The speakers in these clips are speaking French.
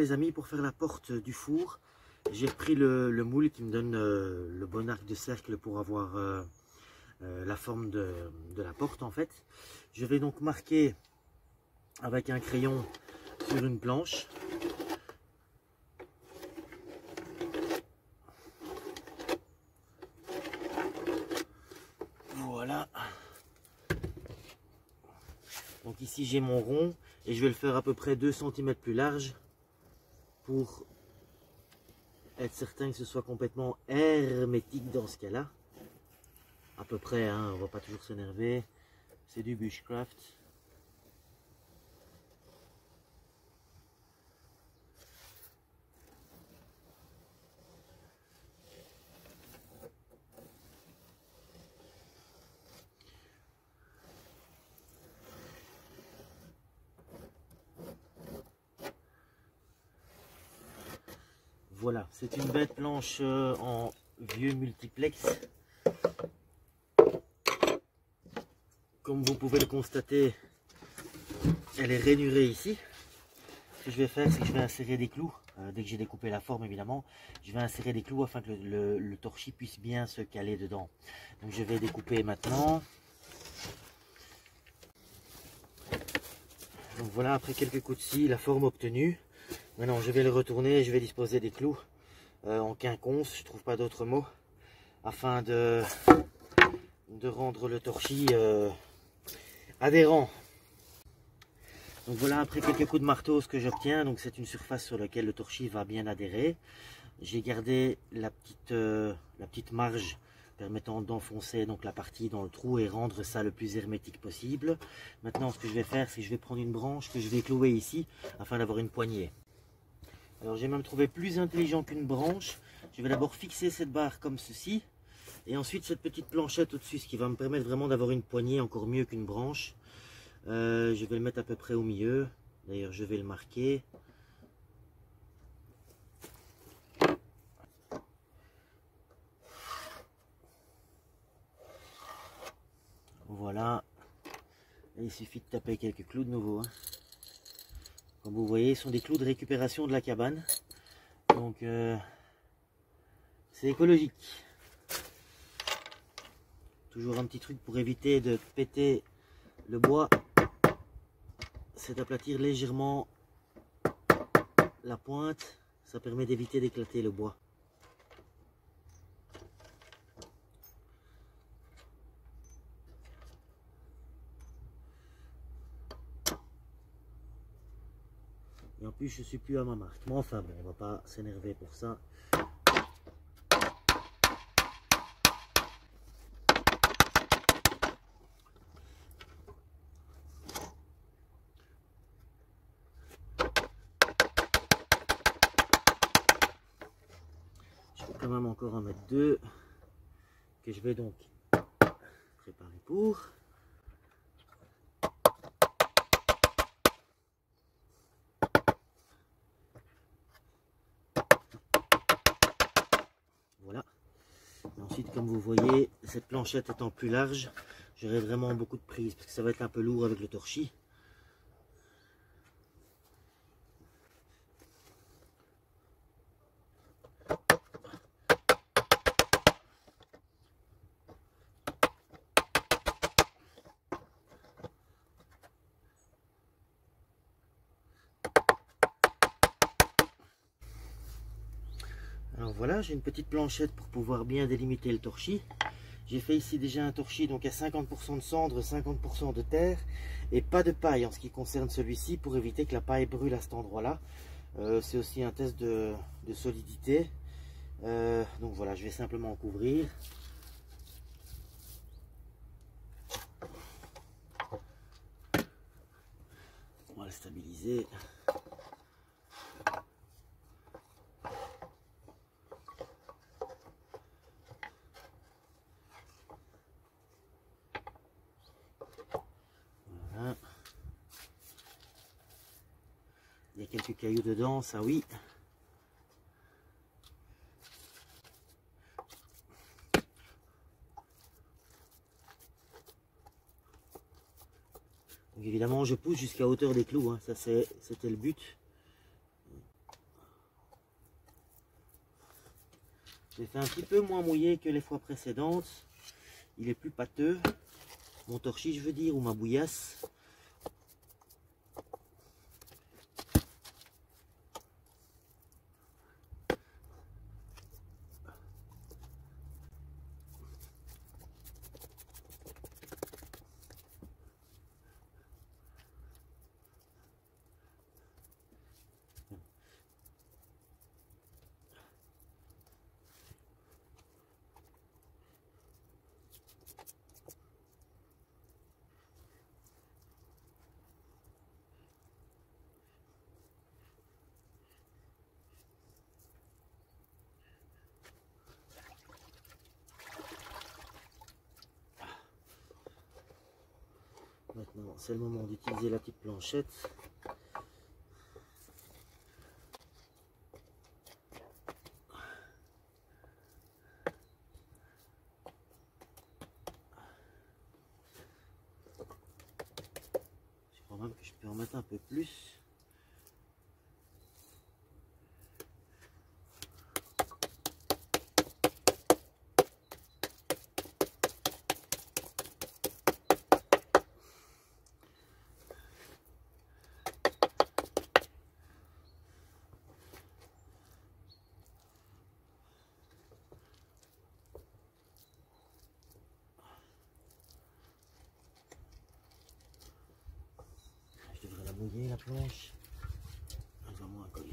les amis, pour faire la porte du four, j'ai repris le moule qui me donne le bon arc de cercle pour avoir la forme de la porte en fait. Je vais donc marquer avec un crayon sur une planche. Voilà. Donc ici j'ai mon rond et je vais le faire à peu près 2 cm plus large pour être certain que ce soit complètement hermétique dans ce cas-là. À peu près, hein, on va pas toujours s'énerver. C'est du bushcraft. Voilà, c'est une bête planche en vieux multiplex. Comme vous pouvez le constater, elle est rainurée ici. Ce que je vais faire, c'est que je vais insérer des clous. Dès que j'ai découpé la forme, évidemment, je vais insérer des clous afin que le torchis puisse bien se caler dedans. Donc je vais découper maintenant. Donc voilà, après quelques coups de scie, la forme obtenue. Maintenant, je vais le retourner et je vais disposer des clous en quinconce, je trouve pas d'autre mot, afin de rendre le torchis adhérent. Donc voilà, après quelques coups de marteau, ce que j'obtiens, donc c'est une surface sur laquelle le torchis va bien adhérer. J'ai gardé la petite marge permettant d'enfoncer donc la partie dans le trou et rendre ça le plus hermétique possible. Maintenant, ce que je vais faire, c'est que je vais prendre une branche que je vais clouer ici afin d'avoir une poignée. Alors j'ai même trouvé plus intelligent qu'une branche. Je vais d'abord fixer cette barre comme ceci. Et ensuite cette petite planchette au-dessus, ce qui va me permettre vraiment d'avoir une poignée encore mieux qu'une branche. Je vais le mettre à peu près au milieu. D'ailleurs je vais le marquer. Voilà. Et il suffit de taper quelques clous de nouveau. Hein. Comme vous voyez, ce sont des clous de récupération de la cabane. Donc c'est écologique. Toujours un petit truc pour éviter de péter le bois, c'est d'aplatir légèrement la pointe. Ça permet d'éviter d'éclater le bois. Et en plus, je suis plus à ma marque. Mais enfin, bon, on va pas s'énerver pour ça. Je vais quand même encore en mettre 2 que je vais donc préparer pour. Voilà. Et ensuite, comme vous voyez, cette planchette étant plus large, j'aurai vraiment beaucoup de prise parce que ça va être un peu lourd avec le torchis. Alors voilà, j'ai une petite planchette pour pouvoir bien délimiter le torchis. J'ai fait ici déjà un torchis donc à 50% de cendre, 50% de terre et pas de paille en ce qui concerne celui-ci pour éviter que la paille brûle à cet endroit-là. C'est aussi un test de solidité. Donc voilà, je vais simplement en couvrir. On va le stabiliser. Voilà. Il y a quelques cailloux dedans, ça oui. Donc évidemment, je pousse jusqu'à hauteur des clous, hein. Ça c'était le but. J'ai fait un petit peu moins mouillé que les fois précédentes. Il est plus pâteux. Mon torchis, je veux dire, ou ma bouillasse. Maintenant, c'est le moment d'utiliser la petite planchette. Je crois même que je peux en mettre un peu plus. Je devrais la mouiller, la planche. Elle va moins coller.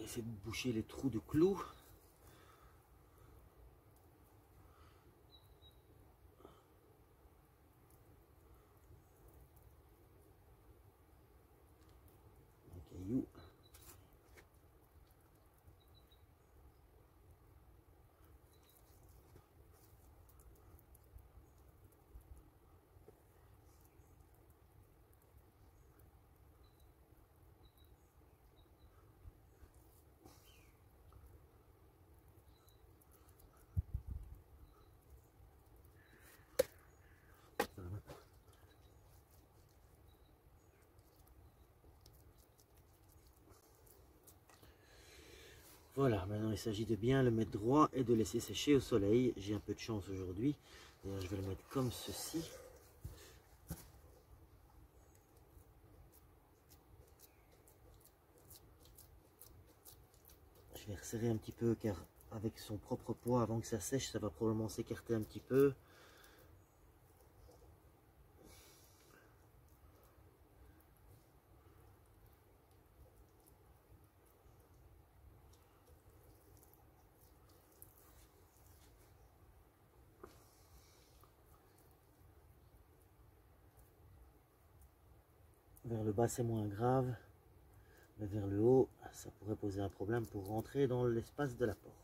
Essayer de boucher les trous de clous. Un caillou. Voilà, maintenant il s'agit de bien le mettre droit et de laisser sécher au soleil. J'ai un peu de chance aujourd'hui. D'ailleurs, je vais le mettre comme ceci. Je vais resserrer un petit peu car avec son propre poids, avant que ça sèche, ça va probablement s'écarter un petit peu. Vers le bas c'est moins grave, mais vers le haut ça pourrait poser un problème pour rentrer dans l'espace de la porte.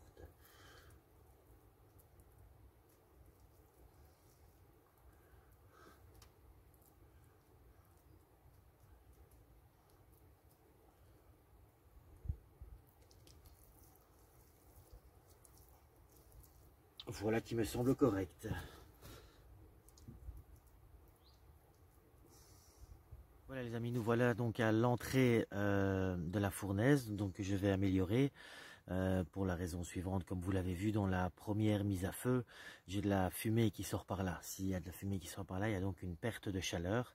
Voilà qui me semble correct. Voilà les amis, nous voilà donc à l'entrée de la fournaise, donc je vais améliorer pour la raison suivante, comme vous l'avez vu dans la première mise à feu, j'ai de la fumée qui sort par là. S'il y a de la fumée qui sort par là, il y a donc une perte de chaleur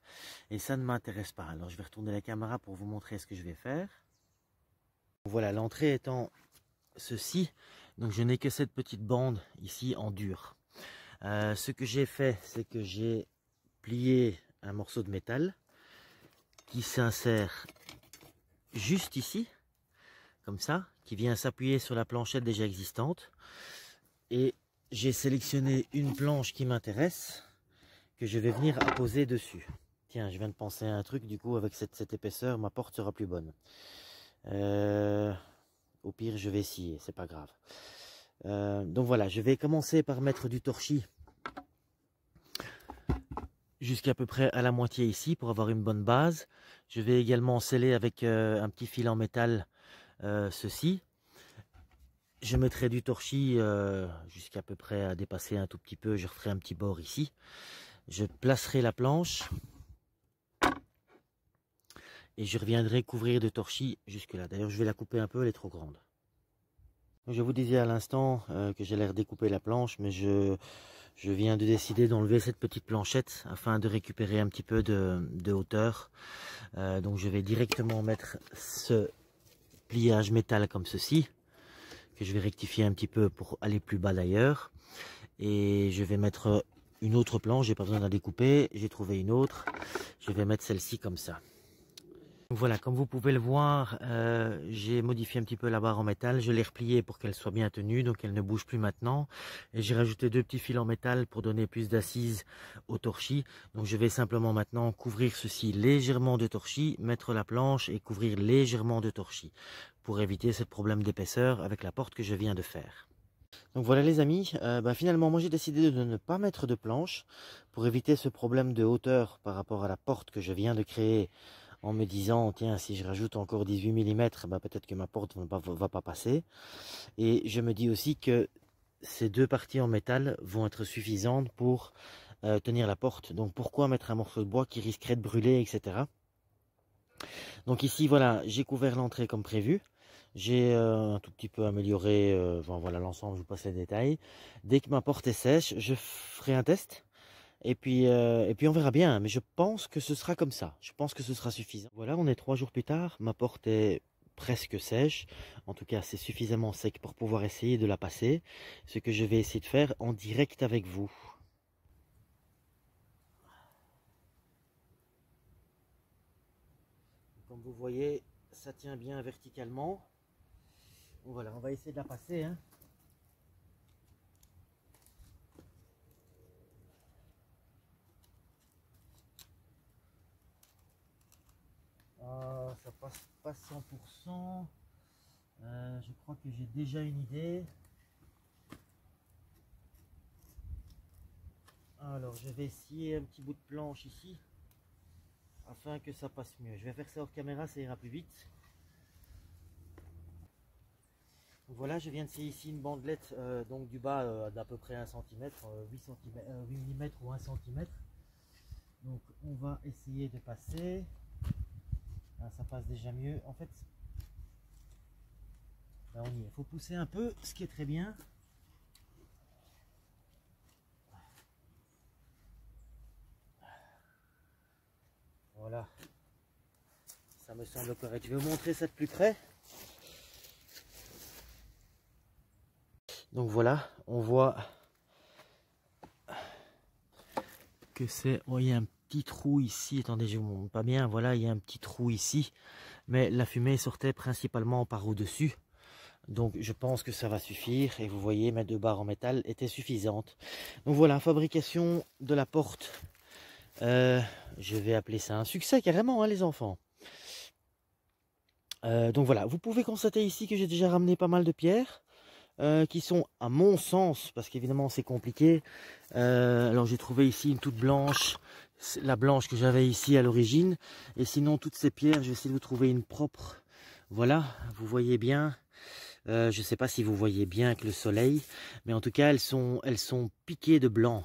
et ça ne m'intéresse pas. Alors je vais retourner la caméra pour vous montrer ce que je vais faire. Voilà, l'entrée étant ceci, donc je n'ai que cette petite bande ici en dur. Ce que j'ai fait, c'est que j'ai plié un morceau de métal qui s'insère juste ici. comme ça, qui vient s'appuyer sur la planchette déjà existante. Et j'ai sélectionné une planche qui m'intéresse, que je vais venir apposer dessus. Tiens, je viens de penser à un truc, du coup, avec cette épaisseur, ma porte sera plus bonne. Au pire, je vais essayer, c'est pas grave. Donc voilà, je vais commencer par mettre du torchis jusqu'à peu près à la moitié ici pour avoir une bonne base. Je vais également sceller avec un petit fil en métal ceci. Je mettrai du torchis jusqu'à peu près à dépasser un tout petit peu. Je referai un petit bord ici. Je placerai la planche et je reviendrai couvrir de torchis jusque là. D'ailleurs, je vais la couper un peu, elle est trop grande. Je vous disais à l'instant que j'allais redécouper la planche, mais je viens de décider d'enlever cette petite planchette afin de récupérer un petit peu de hauteur. Donc je vais directement mettre ce pliage métal comme ceci, que je vais rectifier un petit peu pour aller plus bas d'ailleurs. Et je vais mettre une autre planche, j'ai pas besoin de la découper, j'ai trouvé une autre. Je vais mettre celle-ci comme ça. Voilà, comme vous pouvez le voir, j'ai modifié un petit peu la barre en métal, je l'ai repliée pour qu'elle soit bien tenue, donc elle ne bouge plus maintenant. Et j'ai rajouté 2 petits fils en métal pour donner plus d'assise au torchis. Donc je vais simplement maintenant couvrir ceci légèrement de torchis, mettre la planche et couvrir légèrement de torchis, pour éviter ce problème d'épaisseur avec la porte que je viens de faire. Donc voilà les amis, finalement moi j'ai décidé de ne pas mettre de planche pour éviter ce problème de hauteur par rapport à la porte que je viens de créer, en me disant tiens, si je rajoute encore 18 mm, peut-être que ma porte va pas passer. Et je me dis aussi que ces 2 parties en métal vont être suffisantes pour tenir la porte. Donc pourquoi mettre un morceau de bois qui risquerait de brûler, etc. Donc ici voilà, j'ai couvert l'entrée comme prévu. J'ai un tout petit peu amélioré voilà l'ensemble, je vous passe les détails. Dès que ma porte est sèche, je ferai un test. Et puis on verra bien, mais je pense que ce sera comme ça. Je pense que ce sera suffisant. Voilà, on est 3 jours plus tard. Ma porte est presque sèche. En tout cas, c'est suffisamment sec pour pouvoir essayer de la passer. Ce que je vais essayer de faire en direct avec vous. Comme vous voyez, ça tient bien verticalement. Voilà, on va essayer de la passer, hein. Ça passe pas 100%. Je crois que j'ai déjà une idée. Alors je vais essayer un petit bout de planche ici afin que ça passe mieux. Je vais faire ça hors caméra, ça ira plus vite. Donc voilà, je viens de essayer ici une bandelette donc du bas d'à peu près 1 cm, 8 mm ou 1 cm. Donc on va essayer de passer. Là, ça passe déjà mieux. En fait, là, on y est. Il faut pousser un peu, ce qui est très bien. Voilà. Ça me semble correct. Je vais vous montrer ça de plus près. Donc voilà, on voit que c'est... Oh, il y a un petit trou ici. Attendez, je vous montre pas bien. Voilà, il y a un petit trou ici. Mais la fumée sortait principalement par au-dessus. Donc je pense que ça va suffire. Et vous voyez, mes 2 barres en métal étaient suffisantes. Donc voilà, fabrication de la porte. Je vais appeler ça un succès carrément, hein, les enfants. Donc voilà, vous pouvez constater ici que j'ai déjà ramené pas mal de pierres. Qui sont à mon sens, parce qu'évidemment c'est compliqué. Alors j'ai trouvé ici une toute blanche, la blanche que j'avais ici à l'origine. Et sinon toutes ces pierres, je vais essayer de vous trouver une propre. Voilà, vous voyez bien. Je ne sais pas si vous voyez bien avec le soleil, mais en tout cas elles sont piquées de blanc.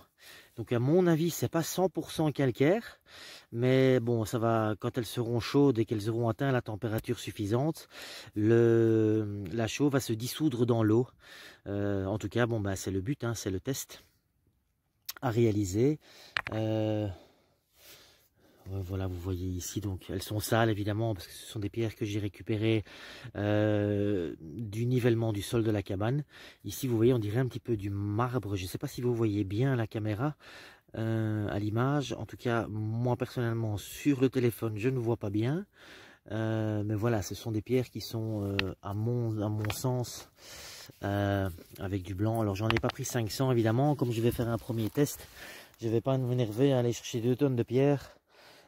Donc à mon avis c'est pas 100% calcaire, mais bon ça va, quand elles seront chaudes et qu'elles auront atteint la température suffisante, la chaux va se dissoudre dans l'eau. En tout cas bon c'est le but, hein, c'est le test à réaliser. Voilà, vous voyez ici, donc elles sont sales évidemment parce que ce sont des pierres que j'ai récupérées du nivellement du sol de la cabane. Ici vous voyez, on dirait un petit peu du marbre. Je ne sais pas si vous voyez bien la caméra à l'image. En tout cas moi personnellement sur le téléphone je ne vois pas bien. Mais voilà, ce sont des pierres qui sont à mon sens avec du blanc. Alors j'en ai pas pris 500 évidemment, comme je vais faire un premier test. Je vais pas m'énerver à aller chercher 2 tonnes de pierres.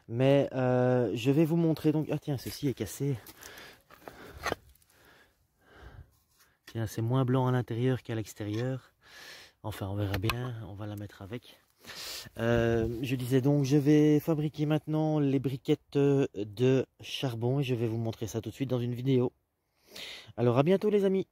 Mais je vais vous montrer donc. Ah tiens, ceci est cassé. Tiens, c'est moins blanc à l'intérieur qu'à l'extérieur. Enfin, on verra bien, on va la mettre avec. Je disais donc, je vais fabriquer maintenant les briquettes de charbon et je vais vous montrer ça tout de suite dans une vidéo. Alors à bientôt les amis.